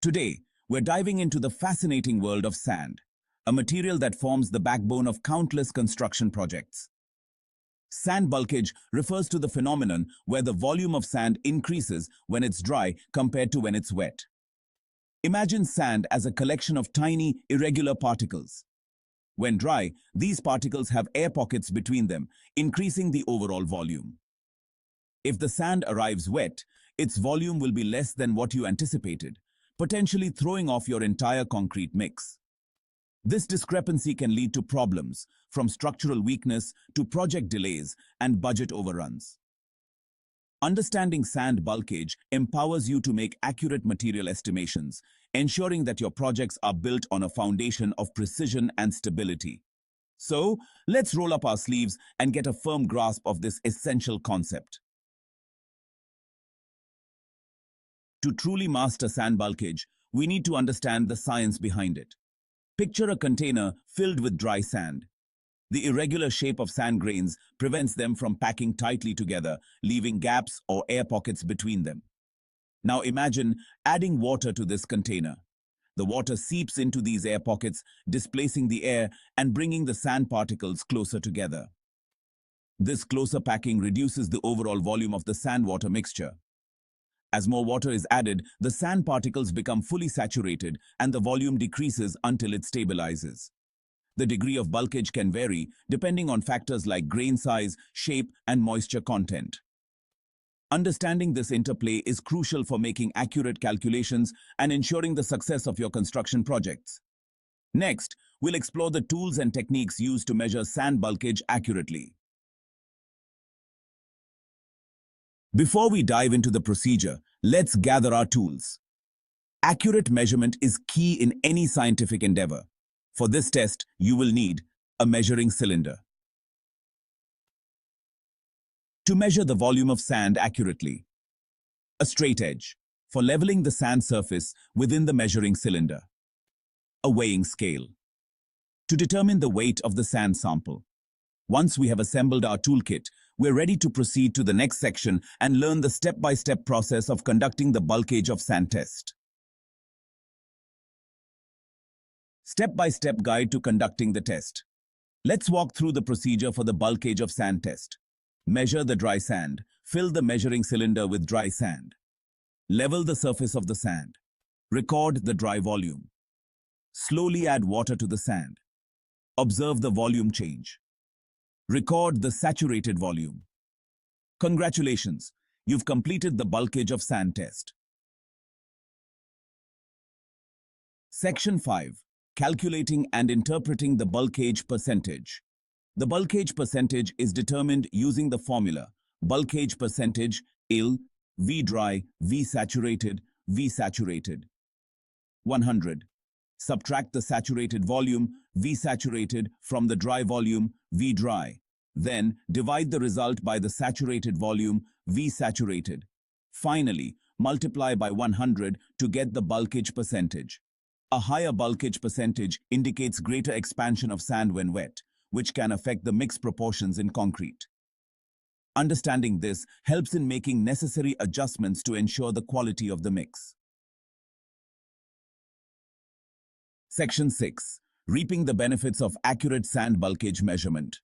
Today, we're diving into the fascinating world of sand, a material that forms the backbone of countless construction projects. Sand bulkage refers to the phenomenon where the volume of sand increases when it's dry compared to when it's wet. Imagine sand as a collection of tiny, irregular particles. When dry, these particles have air pockets between them, increasing the overall volume. If the sand arrives wet, its volume will be less than what you anticipated, potentially throwing off your entire concrete mix. This discrepancy can lead to problems, from structural weakness to project delays and budget overruns. Understanding sand bulkage empowers you to make accurate material estimations, ensuring that your projects are built on a foundation of precision and stability. So, let's roll up our sleeves and get a firm grasp of this essential concept. To truly master sand bulkage, we need to understand the science behind it. Picture a container filled with dry sand. The irregular shape of sand grains prevents them from packing tightly together, leaving gaps or air pockets between them. Now imagine adding water to this container. The water seeps into these air pockets, displacing the air and bringing the sand particles closer together. This closer packing reduces the overall volume of the sand-water mixture. As more water is added, the sand particles become fully saturated and the volume decreases until it stabilizes. The degree of bulkage can vary depending on factors like grain size, shape, and moisture content. Understanding this interplay is crucial for making accurate calculations and ensuring the success of your construction projects. Next, we'll explore the tools and techniques used to measure sand bulkage accurately. Before we dive into the procedure, let's gather our tools. Accurate measurement is key in any scientific endeavor. For this test, you will need a measuring cylinder. To measure the volume of sand accurately, a straight edge for leveling the sand surface within the measuring cylinder, a weighing scale to determine the weight of the sand sample. Once we have assembled our toolkit, we're ready to proceed to the next section and learn the step-by-step process of conducting the bulkage of sand test. Step-by-step guide to conducting the test. Let's walk through the procedure for the bulkage of sand test. Measure the dry sand. Fill the measuring cylinder with dry sand. Level the surface of the sand. Record the dry volume. Slowly add water to the sand. Observe the volume change. Record the saturated volume. Congratulations, you've completed the bulkage of sand test. Section 5. Calculating and interpreting the bulkage percentage. The bulkage percentage is determined using the formula bulkage percentage IL V dry V saturated V saturated. 100. Subtract the saturated volume V saturated from the dry volume V dry. Then divide the result by the saturated volume V saturated. Finally, multiply by 100 to get the bulkage percentage. A higher bulkage percentage indicates greater expansion of sand when wet, which can affect the mix proportions in concrete. Understanding this helps in making necessary adjustments to ensure the quality of the mix. Section 6. Reaping the benefits of accurate sand bulkage measurement.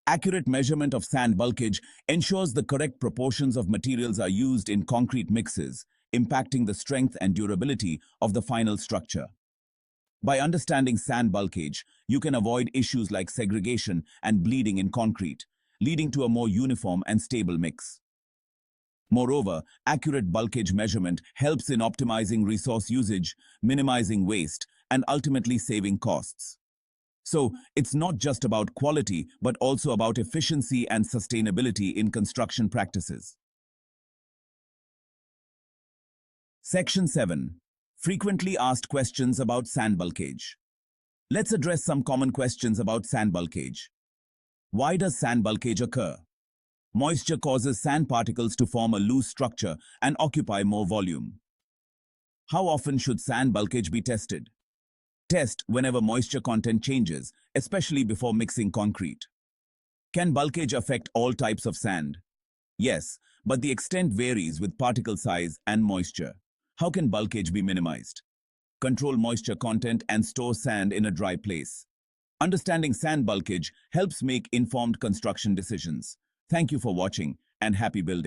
Accurate measurement of sand bulkage ensures the correct proportions of materials are used in concrete mixes, impacting the strength and durability of the final structure. By understanding sand bulkage, you can avoid issues like segregation and bleeding in concrete, leading to a more uniform and stable mix. Moreover, accurate bulkage measurement helps in optimizing resource usage, minimizing waste, and ultimately saving costs. So, it's not just about quality, but also about efficiency and sustainability in construction practices. Section 7. Frequently asked questions about sand bulkage. Let's address some common questions about sand bulkage. Why does sand bulkage occur? Moisture causes sand particles to form a loose structure and occupy more volume. How often should sand bulkage be tested? Test whenever moisture content changes, especially before mixing concrete. Can bulkage affect all types of sand? Yes, but the extent varies with particle size and moisture. How can bulkage be minimized? Control moisture content and store sand in a dry place. Understanding sand bulkage helps make informed construction decisions. Thank you for watching and happy building.